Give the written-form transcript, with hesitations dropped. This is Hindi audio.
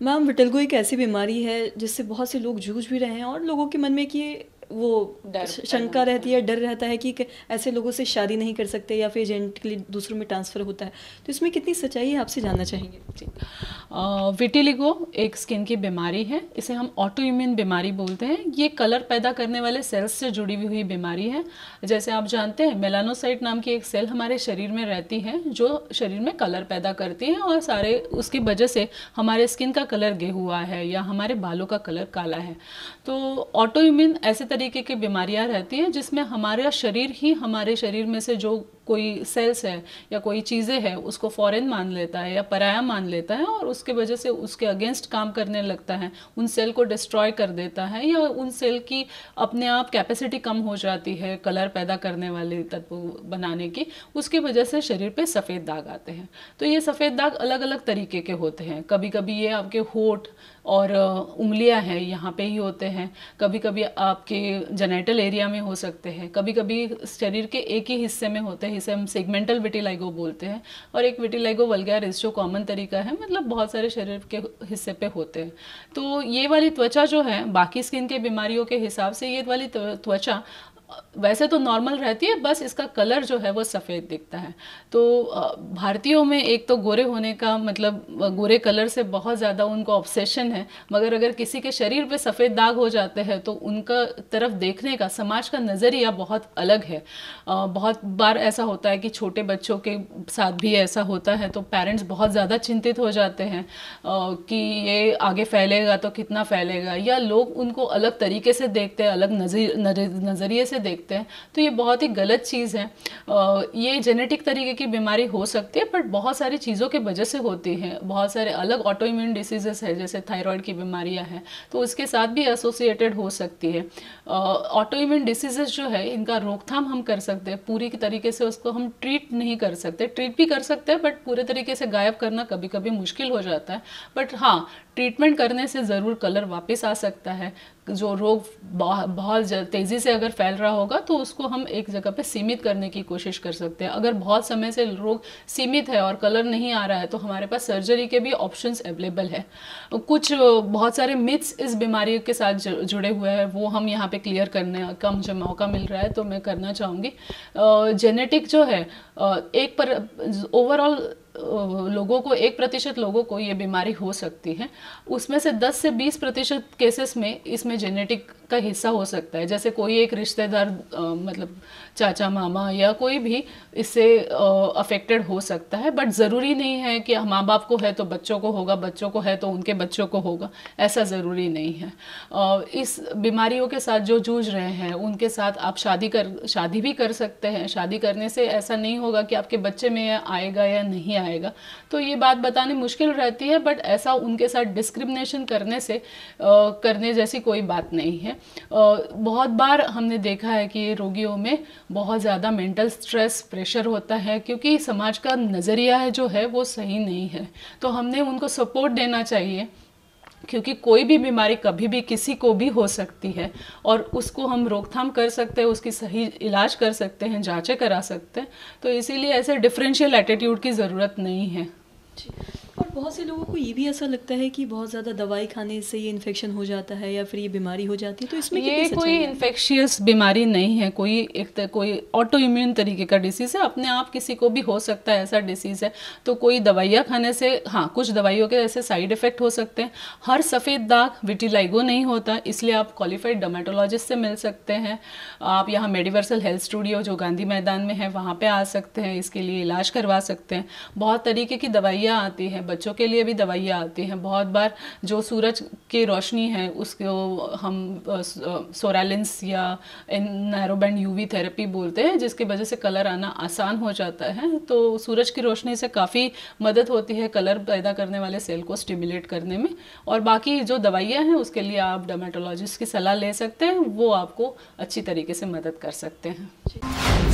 मैम विटिलिगो एक ऐसी बीमारी है जिससे बहुत से लोग जूझ भी रहे हैं और लोगों के मन में कि वो डर शंका रहती है, डर रहता है कि ऐसे लोगों से शादी नहीं कर सकते या फिर जेनेटिकली दूसरों में ट्रांसफ़र होता है। तो इसमें कितनी सच्चाई है आपसे जानना चाहेंगे। विटिलिगो एक स्किन की बीमारी है, इसे हम ऑटो इम्यून बीमारी बोलते हैं। ये कलर पैदा करने वाले सेल्स से जुड़ी हुई बीमारी है। जैसे आप जानते हैं मेलानोसाइट नाम की एक सेल हमारे शरीर में रहती है जो शरीर में कलर पैदा करती है और सारे उसकी वजह से हमारे स्किन का कलर गे हुआ है या हमारे बालों का कलर काला है। तो ऑटो इम्यून ऐसे तरीके की बीमारियां रहती हैं जिसमें हमारा शरीर ही हमारे शरीर में से जो कोई सेल्स है या कोई चीज़ें हैं उसको फॉरेन मान लेता है या पराया मान लेता है और उसके वजह से उसके अगेंस्ट काम करने लगता है, उन सेल को डिस्ट्रॉय कर देता है या उन सेल की अपने आप कैपेसिटी कम हो जाती है कलर पैदा करने वाले तत्व बनाने की। उसकी वजह से शरीर पे सफ़ेद दाग आते हैं। तो ये सफ़ेद दाग अलग अलग तरीके के होते हैं। कभी कभी ये आपके होठ और उंगलियां हैं यहाँ पे ही होते हैं, कभी कभी आपके जेनिटल एरिया में हो सकते हैं, कभी कभी शरीर के एक ही हिस्से में होते हैं, इसे हम सेगमेंटल विटिलाइगो बोलते हैं। और एक विटिलाइगो वल्गैरिस जो कॉमन तरीका है, मतलब बहुत सारे शरीर के हिस्से पे होते हैं। तो ये वाली त्वचा जो है बाकी स्किन के बीमारियों के हिसाब से ये वाली त्वचा वैसे तो नॉर्मल रहती है, बस इसका कलर जो है वो सफ़ेद दिखता है। तो भारतीयों में एक तो गोरे होने का मतलब गोरे कलर से बहुत ज़्यादा उनको ऑब्सेशन है, मगर अगर किसी के शरीर पे सफ़ेद दाग हो जाते हैं तो उनका तरफ देखने का समाज का नज़रिया बहुत अलग है। बहुत बार ऐसा होता है कि छोटे बच्चों के साथ भी ऐसा होता है, तो पेरेंट्स बहुत ज़्यादा चिंतित हो जाते हैं कि ये आगे फैलेगा तो कितना फैलेगा, या लोग उनको अलग तरीके से देखते हैं, अलग नज़रिए से देखते हैं। तो ये बहुत ही गलत चीज़ है। ये जेनेटिक तरीके की बीमारी हो सकती है, बट बहुत सारी चीज़ों के वजह से होती है। बहुत सारे अलग ऑटो इम्यून डिसीजेस है, जैसे थायराइड की बीमारियां हैं, तो उसके साथ भी एसोसिएटेड हो सकती है। ऑटो इम्यून डिसीजेस जो है इनका रोकथाम हम कर सकते हैं, पूरी तरीके से उसको हम ट्रीट नहीं कर सकते, ट्रीट भी कर सकते हैं बट पूरे तरीके से गायब करना कभी कभी मुश्किल हो जाता है। बट हाँ, ट्रीटमेंट करने से ज़रूर कलर वापस आ सकता है। जो रोग बहुत तेज़ी से अगर फैल रहा होगा तो उसको हम एक जगह पे सीमित करने की कोशिश कर सकते हैं। अगर बहुत समय से रोग सीमित है और कलर नहीं आ रहा है तो हमारे पास सर्जरी के भी ऑप्शंस अवेलेबल है। कुछ बहुत सारे मिथ्स इस बीमारी के साथ जुड़े हुए हैं, वो हम यहाँ पे क्लियर करने का मुझे मौका मिल रहा है तो मैं करना चाहूँगी। जेनेटिक जो है एक पर ओवरऑल लोगों को 1% लोगों को ये बीमारी हो सकती है, उसमें से 10 से 20% केसेस में इसमें जेनेटिक का हिस्सा हो सकता है। जैसे कोई एक रिश्तेदार मतलब चाचा मामा या कोई भी इससे अफेक्टेड हो सकता है, बट ज़रूरी नहीं है कि माँ बाप को है तो बच्चों को होगा, बच्चों को है तो उनके बच्चों को होगा, ऐसा ज़रूरी नहीं है। इस बीमारियों के साथ जो जूझ रहे हैं उनके साथ आप शादी भी कर सकते हैं। शादी करने से ऐसा नहीं होगा कि आपके बच्चे में आएगा या नहीं आएगा, तो ये बात बतानी मुश्किल रहती है, बट ऐसा उनके साथ डिस्क्रिमिनेशन करने जैसी कोई बात नहीं है। बहुत बार हमने देखा है कि रोगियों में बहुत ज़्यादा मेंटल स्ट्रेस प्रेशर होता है क्योंकि समाज का नज़रिया है जो है वो सही नहीं है। तो हमने उनको सपोर्ट देना चाहिए, क्योंकि कोई भी बीमारी कभी भी किसी को भी हो सकती है और उसको हम रोकथाम कर सकते हैं, उसकी सही इलाज कर सकते हैं, जांचें करा सकते हैं। तो इसीलिए ऐसे डिफरेंशियल एटीट्यूड की ज़रूरत नहीं है। और बहुत से लोगों को ये भी ऐसा लगता है कि बहुत ज़्यादा दवाई खाने से ये इन्फेक्शन हो जाता है या फिर ये बीमारी हो जाती है, तो इसमें ये कोई इन्फेक्शियस बीमारी नहीं है, कोई ऑटो इम्यून तरीके का डिसीज़ है, अपने आप किसी को भी हो सकता है ऐसा डिसीज़ है। तो कोई दवाइयाँ खाने से, हाँ कुछ दवाइयों के ऐसे साइड इफ़ेक्ट हो सकते हैं। हर सफ़ेद दाग विटिलाइगो नहीं होता, इसलिए आप क्वालिफाइड डर्मेटोलॉजिस्ट से मिल सकते हैं। आप यहाँ मेडिवर्सल हेल्थ स्टूडियो जो गांधी मैदान में है वहाँ पर आ सकते हैं, इसके लिए इलाज करवा सकते हैं। बहुत तरीके की दवाइयाँ आती हैं, बच्चों के लिए भी दवाइयाँ आती हैं। बहुत बार जो सूरज की रोशनी है उसको हम सोरालिंस या नैरोबैंड यूवी थेरेपी बोलते हैं, जिसकी वजह से कलर आना आसान हो जाता है। तो सूरज की रोशनी से काफ़ी मदद होती है कलर पैदा करने वाले सेल को स्टिमुलेट करने में। और बाकी जो दवाइयाँ हैं उसके लिए आप डर्मेटोलॉजिस्ट की सलाह ले सकते हैं, वो आपको अच्छी तरीके से मदद कर सकते हैं।